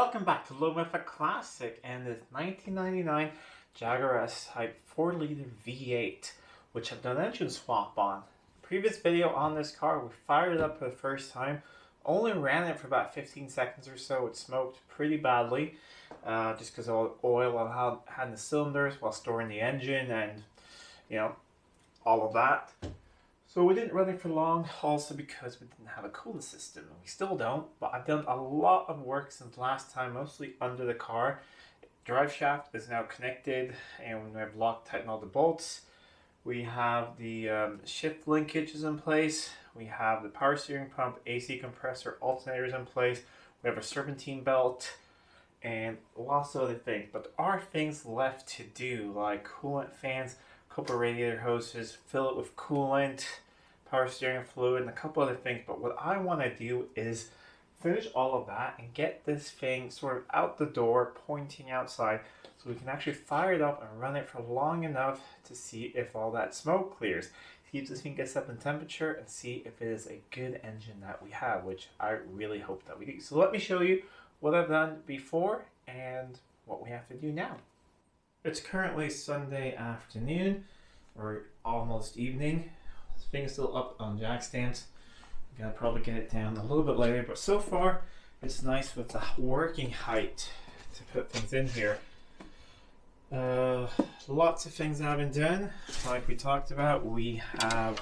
Welcome back to Living with a Classic and this 1999 Jaguar S-Type 4-liter V8, which I've done an engine swap on. Previous video on this car, we fired it up for the first time, only ran it for about 15 seconds or so. It smoked pretty badly, just because of oil I had in the cylinders while storing the engine and, all of that. So we didn't run it for long, also because we didn't have a coolant system. We still don't, but I've done a lot of work since last time, mostly under the car. Drive shaft is now connected, and we have Loctite and all the bolts. We have the shift linkages in place. We have the power steering pump, AC compressor, alternators in place. We have a serpentine belt, and lots of other things. But there are things left to do, like coolant fans, a couple of radiator hoses, fill it with coolant, power steering fluid, and a couple other things. But what I want to do is finish all of that and get this thing sort of out the door, pointing outside, so we can actually fire it up and run it for long enough to see if all that smoke clears. See if this thing gets up in temperature and see if it is a good engine that we have, which I really hope that we do. So let me show you what I've done before and what we have to do now. It's currently Sunday afternoon, or almost evening. This thing is still up on jack stands. I'm gonna probably get it down a little bit later, but so far it's nice with the working height to put things in here. Lots of things have been done. Like we talked about, we have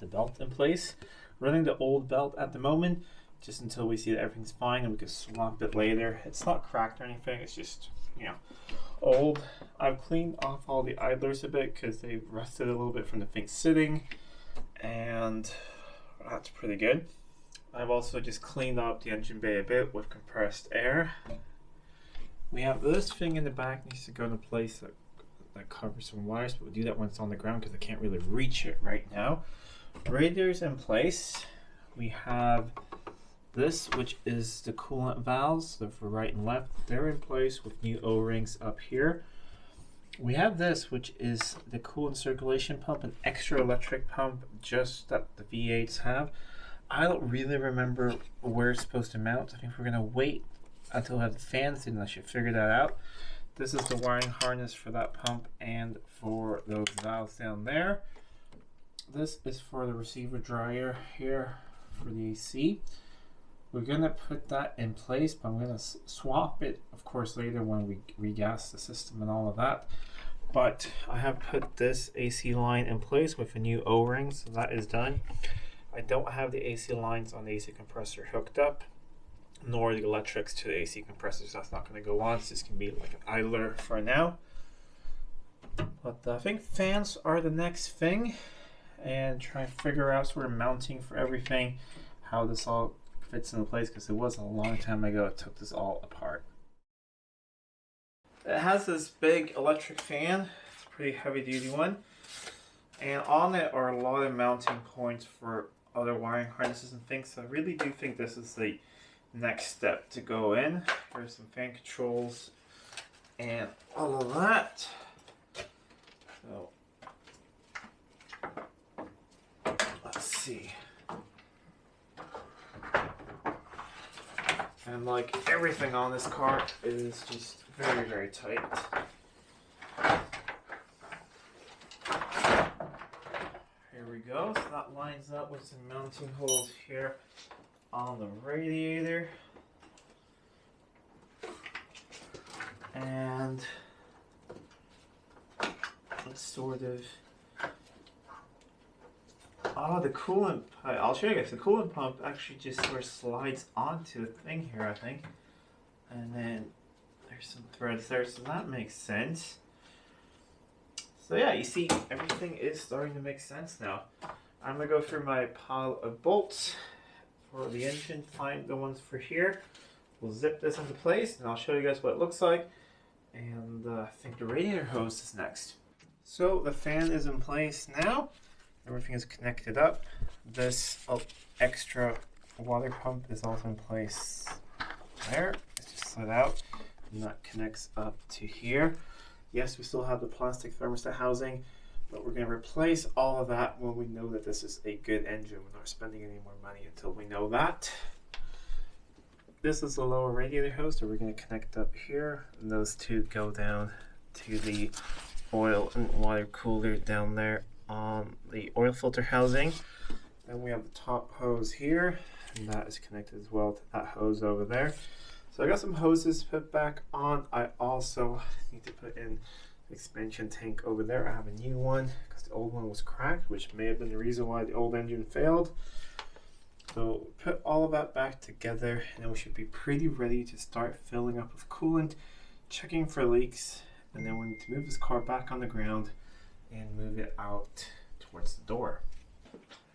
the belt in place. Running the old belt at the moment, just until we see that everything's fine and we can swap it later. It's not cracked or anything, it's just, old. I've cleaned off all the idlers a bit because they rusted a little bit from the thing sitting, and that's pretty good. I've also just cleaned up the engine bay a bit with compressed air. We have this thing in the back needs to go in a place that covers some wires, but we'll do that when it's on the ground because I can't really reach it right now. Radiators in place. We have this, which is the coolant valves, so for right and left. They're in place with new O-rings up here. We have this, which is the coolant circulation pump, an extra electric pump just that the V8s have. I don't really remember where it's supposed to mount. I think we're gonna wait until I have the fans in, I should figure that out. This is the wiring harness for that pump and for those valves down there. This is for the receiver dryer here for the AC. We're gonna put that in place, but I'm gonna swap it, of course, later when we regas the system and all of that. But I have put this AC line in place with a new O-ring, so that is done. I don't have the AC lines on the AC compressor hooked up, nor the electrics to the AC compressor, so that's not gonna go on. So this can be like an idler for now. But I think fans are the next thing, and try and figure out sort of mounting for everything, how this all fits into place, because it was a long time ago I took this all apart. It has this big electric fan. It's a pretty heavy duty one, and on it are a lot of mounting points for other wiring harnesses and things, so I really do think this is the next step to go in. There's some fan controls and all of that. So let's see. And like everything on this car is just very, very tight. Here we go. So that lines up with some mounting holes here on the radiator. And let's sort of... the coolant, I'll show you guys. The coolant pump actually just sort of slides onto the thing here, I think. And then there's some threads there, so that makes sense. So yeah, you see, everything is starting to make sense now. I'm gonna go through my pile of bolts for the engine, find the ones for here. We'll zip this into place, and I'll show you guys what it looks like. And I think the radiator hose is next. So the fan is in place now. Everything is connected up. This extra water pump is also in place there. It's just slid out, and that connects up to here. Yes, we still have the plastic thermostat housing, but we're going to replace all of that when we know that this is a good engine. We're not spending any more money until we know that. this is the lower radiator hose that we're going to connect up here, and those two go down to the oil and water cooler down there on the oil filter housing. Then we have the top hose here, and that is connected as well to that hose over there. So I got some hoses to put back on. I also need to put in the expansion tank over there. I have a new one because the old one was cracked, which may have been the reason why the old engine failed. So put all of that back together, and then we should be pretty ready to start filling up with coolant, checking for leaks, and then we need to move this car back on the ground and move it out towards the door.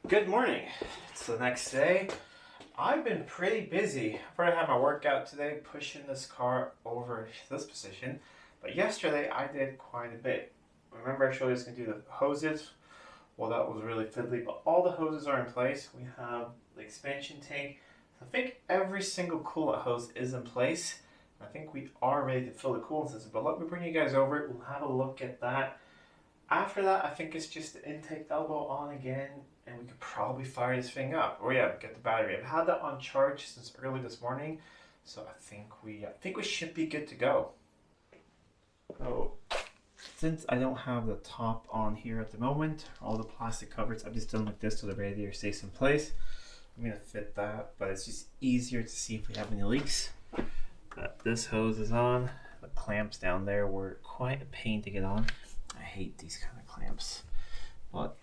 Good morning. It's the next day. I've been pretty busy. I've already had my workout today, pushing this car over this position. But yesterday I did quite a bit. Remember I showed you I was going to do the hoses? Well, that was really fiddly, but all the hoses are in place. We have the expansion tank. I think every single coolant hose is in place. I think we are ready to fill the coolant system, but let me bring you guys over. We'll have a look at that. After that, I think it's just the intake elbow on again, and we could probably fire this thing up. Oh yeah, get the battery. I've had that on charge since early this morning, so I think we should be good to go. So, since I don't have the top on here at the moment, all the plastic covers, I've just done like this so the radiator stays in place. I'm gonna fit that, but it's just easier to see if we have any leaks. This hose is on. The clamps down there were quite a pain to get on. I hate these kind of clamps. But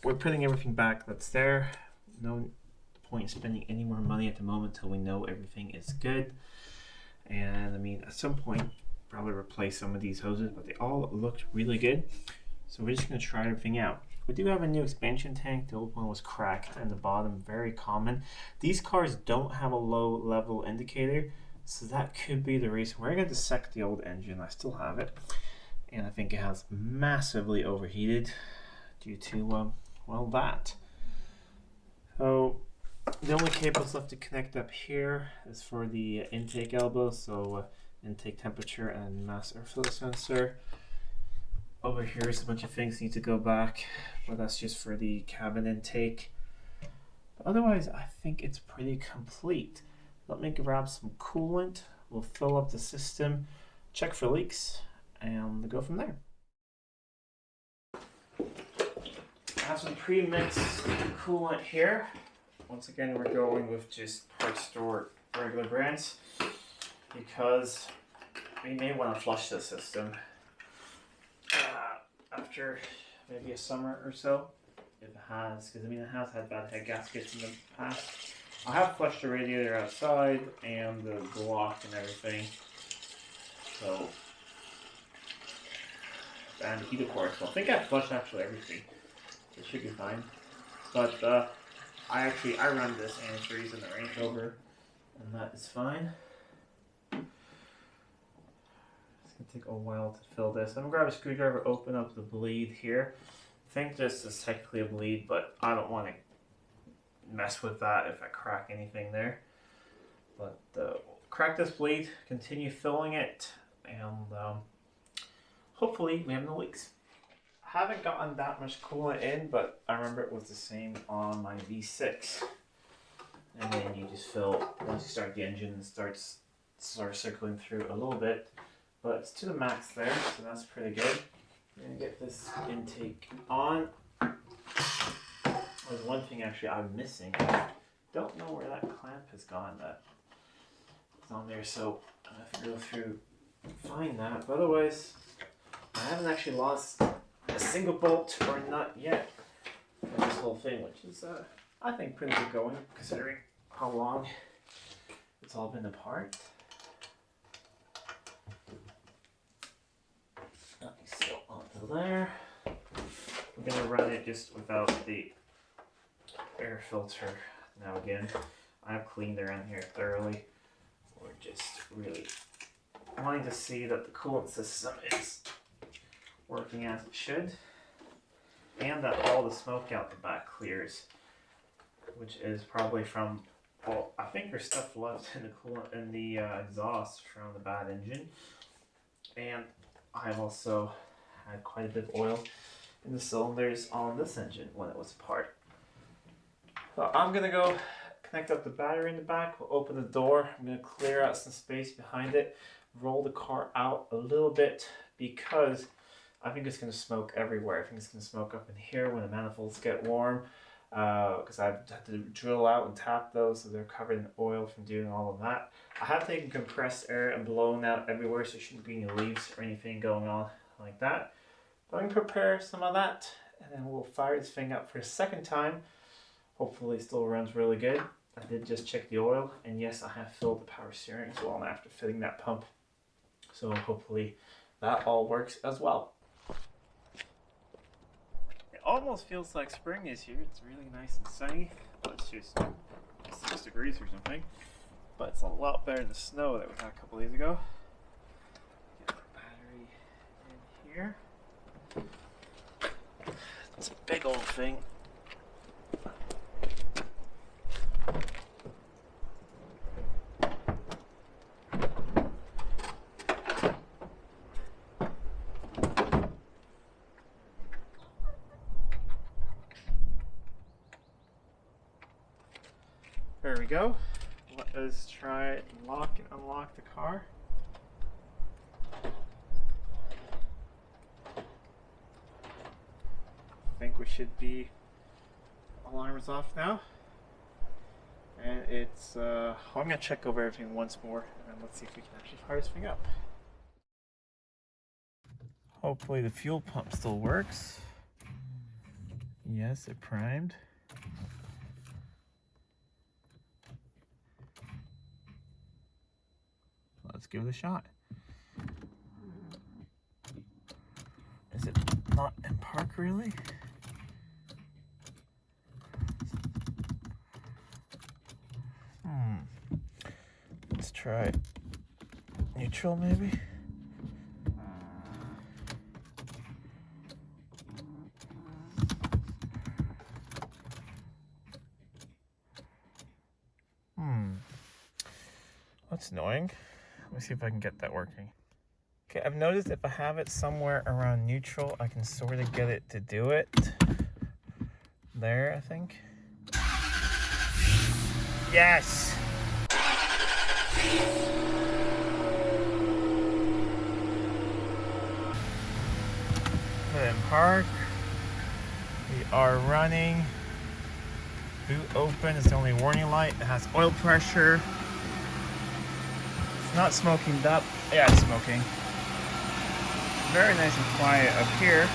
we're putting everything back that's there. No point in spending any more money at the moment until we know everything is good. And I mean, at some point, probably replace some of these hoses, but they all looked really good. So we're just gonna try everything out. We do have a new expansion tank. The old one was cracked in the bottom, very common. These cars don't have a low level indicator, so that could be the reason. We're gonna dissect the old engine. I still have it. And I think it has massively overheated due to, well, that. So the only cables left to connect up here is for the intake elbow, so intake temperature and mass airflow sensor. Over here is a bunch of things need to go back, but that's just for the cabin intake. But otherwise, I think it's pretty complete. Let me grab some coolant. We'll fill up the system, check for leaks, and go from there. I have some pre-mixed coolant here. Once again, we're going with just parts store regular brands because we may want to flush the system after maybe a summer or so. If it has, because I mean it has had bad head gaskets in the past. I have flushed the radiator outside and the block and everything. So, and the heater core. So I think I flushed actually everything. It should be fine. But I run this antifreeze in the Range Rover, and that is fine. It's gonna take a while to fill this. I'm gonna grab a screwdriver, open up the bleed here. I think this is technically a bleed, but I don't want to mess with that if I crack anything there. But crack this bleed, continue filling it, and hopefully we have no leaks. I haven't gotten that much coolant in, but I remember it was the same on my V6. And then you just fill, once you start the engine, it starts circling through a little bit, but it's to the max there, so that's pretty good. I'm gonna get this intake on. There's one thing actually I'm missing. I don't know where that clamp has gone. That it's on there, so I have to go through and find that. But otherwise, I haven't actually lost a single bolt or nut yet for this whole thing, which is I think pretty good going considering how long it's all been apart. Nice, so onto there. We're gonna run it just without the air filter now again. I've cleaned around here thoroughly. We're just really wanting to see that the coolant system is working as it should, and that all the smoke out the back clears, which is probably from, well, I think there's stuff left in the coolant in the exhaust from the bad engine, and I've also had quite a bit of oil in the cylinders on this engine when it was apart. So I'm gonna go connect up the battery in the back. We'll open the door. I'm going to clear out some space behind it, roll the car out a little bit because I think it's going to smoke everywhere. I think it's going to smoke up in here when the manifolds get warm, because I've had to drill out and tap those so they're covered in oil from doing all of that. I have taken compressed air and blown out everywhere, so there shouldn't be any leaks or anything going on like that. But I'm going to prepare some of that, and then we'll fire this thing up for a second time. Hopefully it still runs really good. I did just check the oil, and yes, I have filled the power steering as well after filling that pump. So hopefully that all works as well. It almost feels like spring is here. It's really nice and sunny. Well, it's just 6 degrees or something. But it's a lot better than the snow that we had a couple days ago. Get the battery in here. It's a big old thing. There we go. Let us try lock and unlock the car. I think we should be, alarm is off now. And it's, I'm gonna check over everything once more and then let's see if we can actually fire this thing up. Hopefully the fuel pump still works. Yes, it primed. Let's give it a shot. Is it not in park really? Let's try neutral maybe. That's annoying. Let me see if I can get that working. Okay, I've noticed if I have it somewhere around neutral, I can sort of get it to do it. There, I think. Yes! Put it in park. We are running. Boot open is the only warning light. It has oil pressure. It's not smoking up. Yeah, it's smoking. Very nice and quiet up here.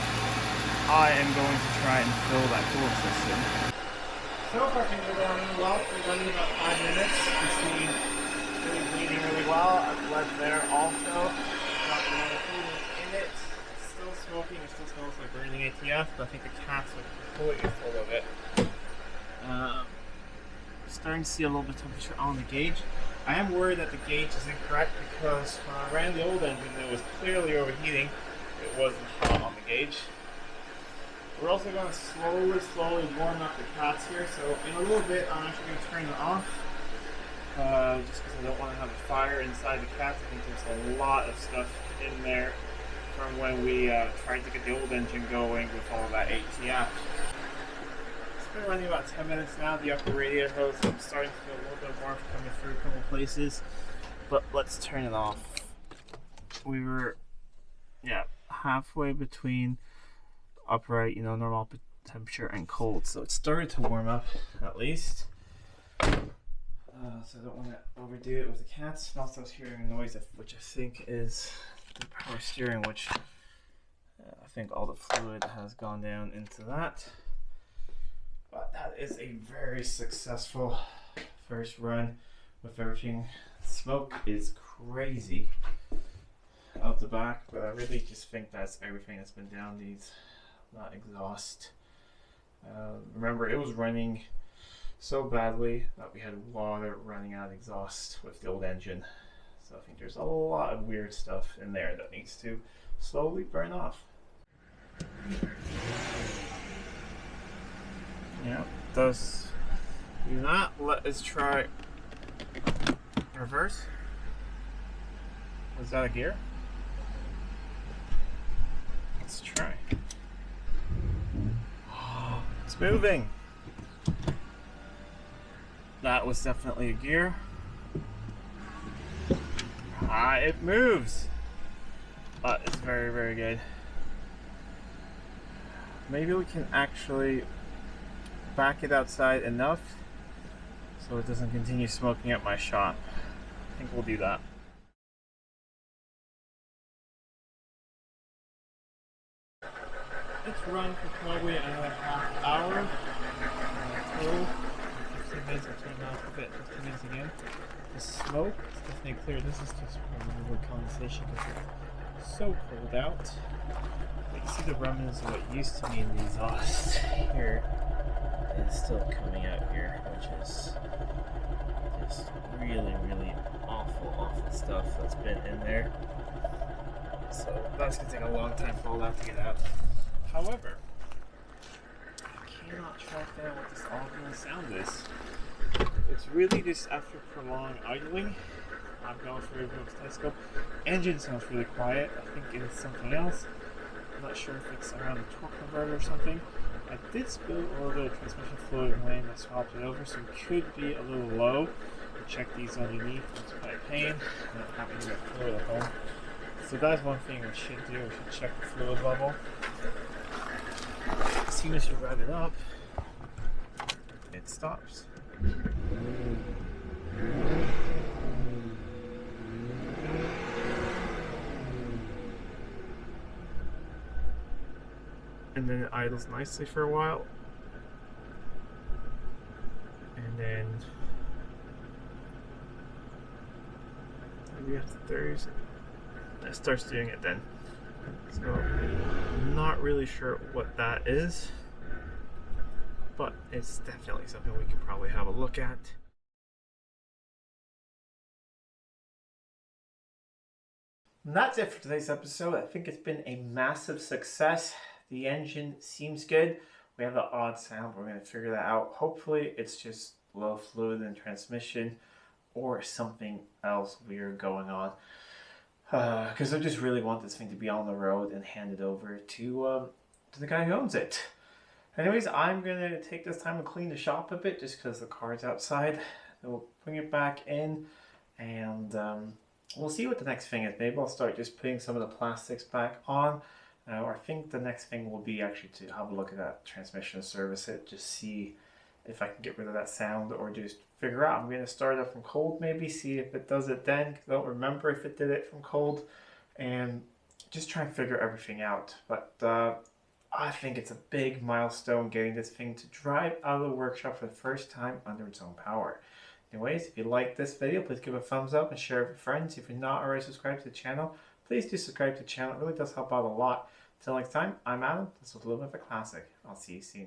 I am going to try and fill that coolant system. So far things are going really well. We're running about 5 minutes. You see it's bleeding really well. I've left there also. Got the coolant in it. It's still smoking. It still smells like burning ATF, but I think the cats are completely full of it. Starting to see a little bit of temperature on the gauge. I am worried that the gauge is incorrect because when I ran the old engine it was clearly overheating. It wasn't hot on the gauge. We're also going to slowly warm up the cats here, so in a little bit I'm actually going to turn it off. Just because I don't want to have a fire inside the cats. I think there's a lot of stuff in there from when we tried to get the old engine going with all of that ATF. It's been running about 10 minutes now. The upper radiator hose, I'm starting to feel a little bit warmth coming through a couple places, but let's turn it off. We were, halfway between upright, normal temperature and cold, so it started to warm up at least. So I don't want to overdo it with the cats. And also I was hearing a noise, which I think is the power steering, which I think all the fluid has gone down into that. But that is a very successful first run with everything. Smoke is crazy out the back, but I really just think that's everything that's been down these, not exhaust. Remember, it was running so badly that we had water running out of exhaust with the old engine. So I think there's a lot of weird stuff in there that needs to slowly burn off. Yeah, does not. Let us try reverse. Was that a gear? Let's try. It's moving. That was definitely a gear. It moves, but it's very, very good. Maybe we can actually back it outside enough so it doesn't continue smoking at my shop. I think we'll do that. It's run for probably another half hour. Total 15 minutes. I'll turn it off a bit. 15 minutes again. The smoke is definitely clear. This is just removal condensation because it's so cold out. You can see the remnants of what used to be in the exhaust here is still coming out here, which is just really, really awful stuff that's been in there. So that's gonna take a long time for all that to get out. However, I cannot track down what this all sound is. It's really just after prolonged idling. I'm going through the telescope. Engine sounds really quiet. I think it's something else. I'm not sure if it's around the torque converter or something. I did spill a little bit of transmission fluid when I swapped it over, so it could be a little low. Check these underneath. It's quite a pain. I'm not happy to get fluid at home. So that's one thing we should do. We should check the fluid level. As soon as you rev it up, it stops. And then it idles nicely for a while. And then maybe after 30 it starts doing it then. So I'm not really sure what that is, but it's definitely something we could probably have a look at. And that's it for today's episode. I think it's been a massive success. The engine seems good. We have the odd sound. We're going to figure that out. Hopefully it's just low fluid in transmission or something else weird going on. Because I just really want this thing to be on the road and handed over to the guy who owns it. Anyways, I'm going to take this time and clean the shop a bit just because the car's outside. Then we'll bring it back in and we'll see what the next thing is. Maybe I'll start just putting some of the plastics back on. Or I think the next thing will be actually to have a look at that transmission and service it. Just see if I can get rid of that sound or just figure out. I'm going to start it from cold maybe, see if it does it then. I don't remember if it did it from cold. And just try and figure everything out. But I think it's a big milestone getting this thing to drive out of the workshop for the first time under its own power. Anyways, if you like this video, please give it a thumbs up and share it with friends. If you're not already subscribed to the channel, please do subscribe to the channel. It really does help out a lot. Until next time, I'm Adam. This was Living with a Classic. I'll see you soon.